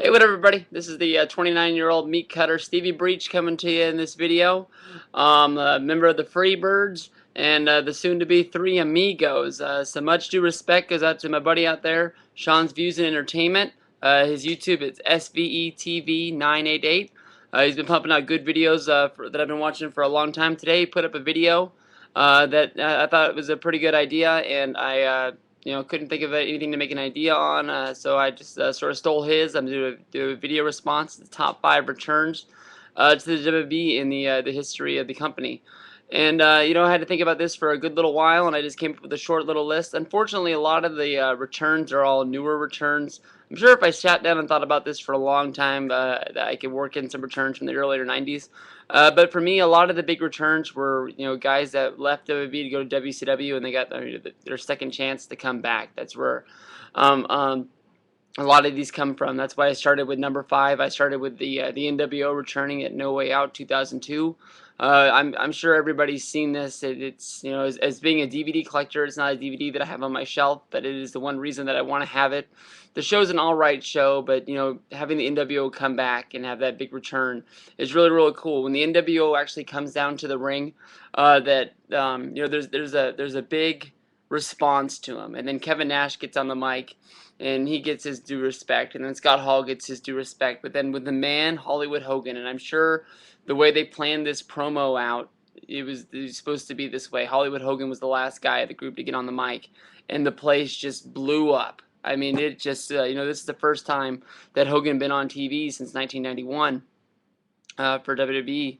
Hey, what up, everybody? This is the 29-year-old meat cutter Stevie Breech coming to you in this video. A member of the Freebirds and the soon-to-be Three Amigos. So much due respect goes out to my buddy out there, Sean's Views and Entertainment. His YouTube is SVETV988. He's been pumping out good videos that I've been watching for a long time. Today he put up a video that I thought was a pretty good idea, and I couldn't think of anything to make an idea on, so I just sort of stole his. I'm going to do a video response to the top 5 returns to the WWE in the history of the company. And I had to think about this for a good little while, and I just came up with a short little list. Unfortunately, a lot of the returns are all newer returns. I'm sure if I sat down and thought about this for a long time, that I could work in some returns from the earlier 90s. But for me, a lot of the big returns were, guys that left WWE to go to WCW, and they got their second chance to come back. That's where a lot of these come from. That's why I started with number 5. I started with the NWO returning at No Way Out 2002. I'm sure everybody's seen this. It's as being a DVD collector, it's not a DVD that I have on my shelf, but it is the one reason that I want to have it. The show's an alright show, but having the NWO come back and have that big return is really, really cool. When the NWO actually comes down to the ring, there's a big response to him, and then Kevin Nash gets on the mic and he gets his due respect, and then Scott Hall gets his due respect. But then with the man, Hollywood Hogan, and I'm sure the way they planned this promo out, it was supposed to be this way. Hollywood Hogan was the last guy of the group to get on the mic, and the place just blew up. I mean, it just, this is the first time that Hogan been on TV since 1991 for WWE.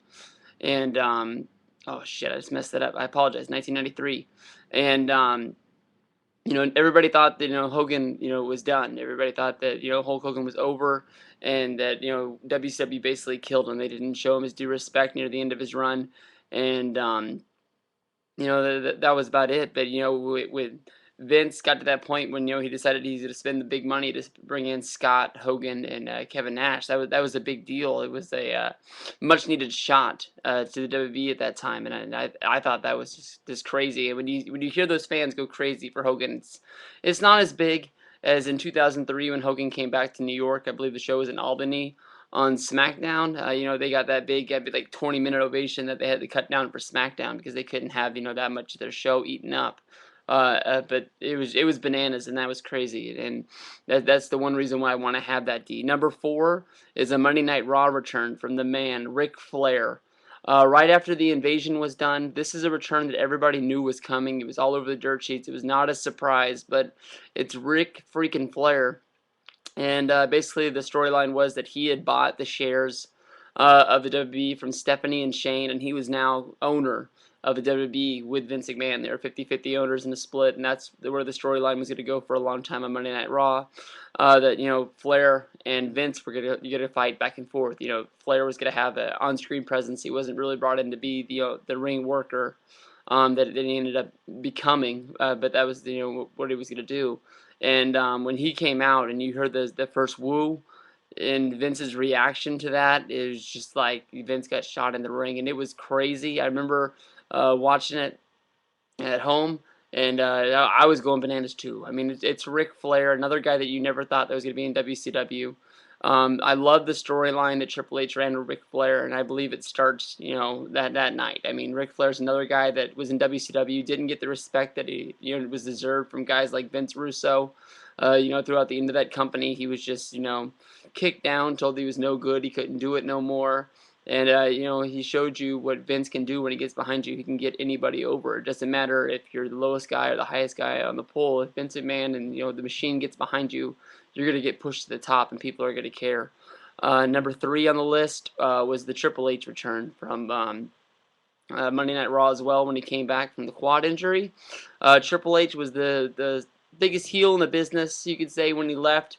And, oh shit, I just messed that up. I apologize, 1993. And, everybody thought that, Hogan, was done. Everybody thought that, Hulk Hogan was over, and that, WCW basically killed him. They didn't show him his due respect near the end of his run. And, that was about it. But, with Vince got to that point when he decided he's going to spend the big money to bring in Scott, Hogan, and Kevin Nash. That was a big deal. It was a much needed shot to the WWE at that time, and I thought that was just crazy. And when you hear those fans go crazy for Hogan, it's not as big as in 2003 when Hogan came back to New York. I believe the show was in Albany on SmackDown. They got that big, like 20-minute ovation that they had to cut down for SmackDown because they couldn't have that much of their show eaten up. But it was bananas, and that was crazy, and that's the one reason why I want to have that D. Number 4 is a Monday Night Raw return from the man Ric Flair. Right after the invasion was done, this is a return that everybody knew was coming. It was all over the dirt sheets. It was not a surprise, but it's Ric freaking Flair, and basically the storyline was that he had bought the shares of the WWE from Stephanie and Shane, and he was now owner of the WWE with Vince McMahon. They were 50-50 owners in a split, and that's where the storyline was going to go for a long time on Monday Night Raw. That Flair and Vince were going to fight back and forth. Flair was going to have an on-screen presence. He wasn't really brought in to be the ring worker that he ended up becoming, but that was what he was going to do. And when he came out, and you heard the first woo, and Vince's reaction to that is just like Vince got shot in the ring, and it was crazy. I remember watching it at home, and I was going bananas too. I mean, it's Ric Flair, another guy that you never thought that was going to be in WCW. I love the storyline that Triple H ran with Ric Flair, and I believe it starts, that night. I mean, Ric Flair's another guy that was in WCW, didn't get the respect that he, was deserved from guys like Vince Russo. Throughout the end of that company, he was just, kicked down, told he was no good, he couldn't do it no more. And, he showed you what Vince can do when he gets behind you. He can get anybody over. It doesn't matter if you're the lowest guy or the highest guy on the pole. If Vince McMahon and, the machine gets behind you, you're going to get pushed to the top, and people are going to care. Number 3 on the list was the Triple H return from Monday Night Raw as well when he came back from the quad injury. Triple H was the biggest heel in the business, you could say, when he left.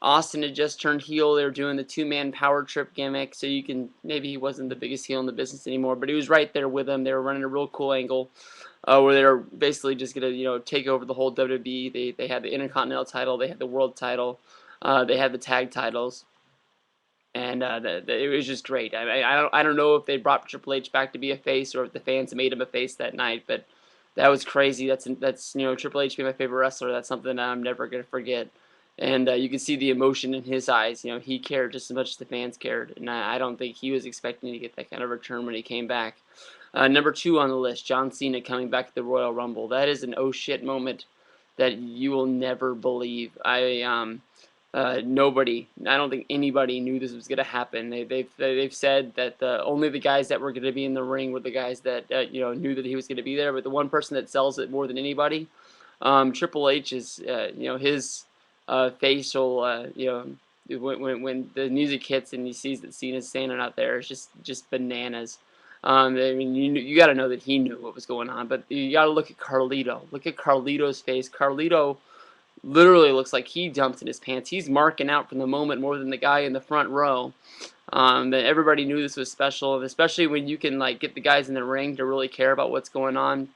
Austin had just turned heel. They were doing the 2-man power trip gimmick, so maybe he wasn't the biggest heel in the business anymore, but he was right there with them. They were running a real cool angle where they were basically just going to, take over the whole WWE. They had the Intercontinental title, they had the World title, they had the tag titles, and it was just great. I don't know if they brought Triple H back to be a face or if the fans made him a face that night, but that was crazy. That's Triple H being my favorite wrestler. That's something I'm never going to forget. and you can see the emotion in his eyes. You know, he cared just as much as the fans cared, and I don't think he was expecting to get that kind of return when he came back. Number 2 on the list, John Cena coming back to the Royal Rumble. That is an oh shit moment that you will never believe. Nobody, I don't think anybody knew this was going to happen. They've said that only the guys that were going to be in the ring were the guys that knew that he was going to be there. But the one person that sells it more than anybody, Triple H, is his facial when the music hits and he sees that Cena's standing out there, it's just bananas. I mean, you got to know that he knew what was going on, but you got to look at Carlito. Look at Carlito's face. Carlito literally looks like he dumped in his pants. He's marking out from the moment more than the guy in the front row. That everybody knew this was special, and especially when you can like get the guys in the ring to really care about what's going on.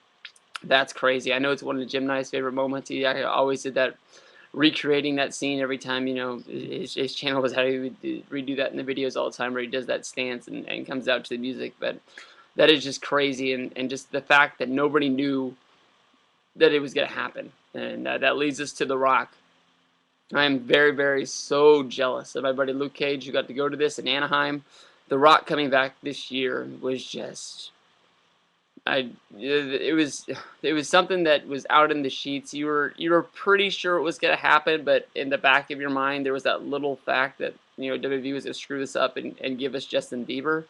That's crazy. I know it's one of Jim Nye's favorite moments. He always did that, recreating that scene every time. His channel was how he would redo that in the videos all the time, where he does that stance and comes out to the music. But that is just crazy, and just the fact that nobody knew that it was going to happen. And that leads us to The Rock. I am very, very so jealous of my buddy Luke Cage, who got to go to this in Anaheim. The Rock coming back this year was just, it was something that was out in the sheets. You were pretty sure it was going to happen, but in the back of your mind there was that little fact that WWE was going to screw this up and give us Justin Bieber.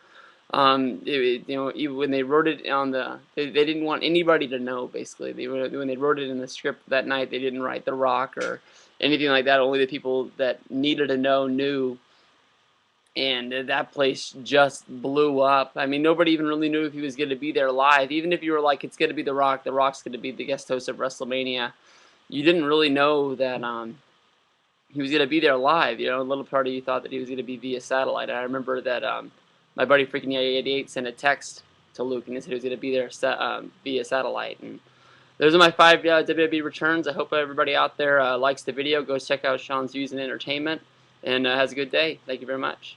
Even when they wrote it on they didn't want anybody to know. Basically, when they wrote it in the script that night, they didn't write The Rock or anything like that. Only the people that needed to know knew, and that place just blew up. I mean, nobody even really knew if he was going to be there live. Even if you were like, it's going to be The Rock, The Rock's going to be the guest host of WrestleMania, you didn't really know that he was going to be there live. A little part of you thought that he was going to be via satellite. I remember that my buddy Freaking 88 sent a text to Luke and he said he was going to be there via satellite. And those are my 5 WWE returns. I hope everybody out there likes the video. Go check out Sean's Views and Entertainment, and has a good day. Thank you very much.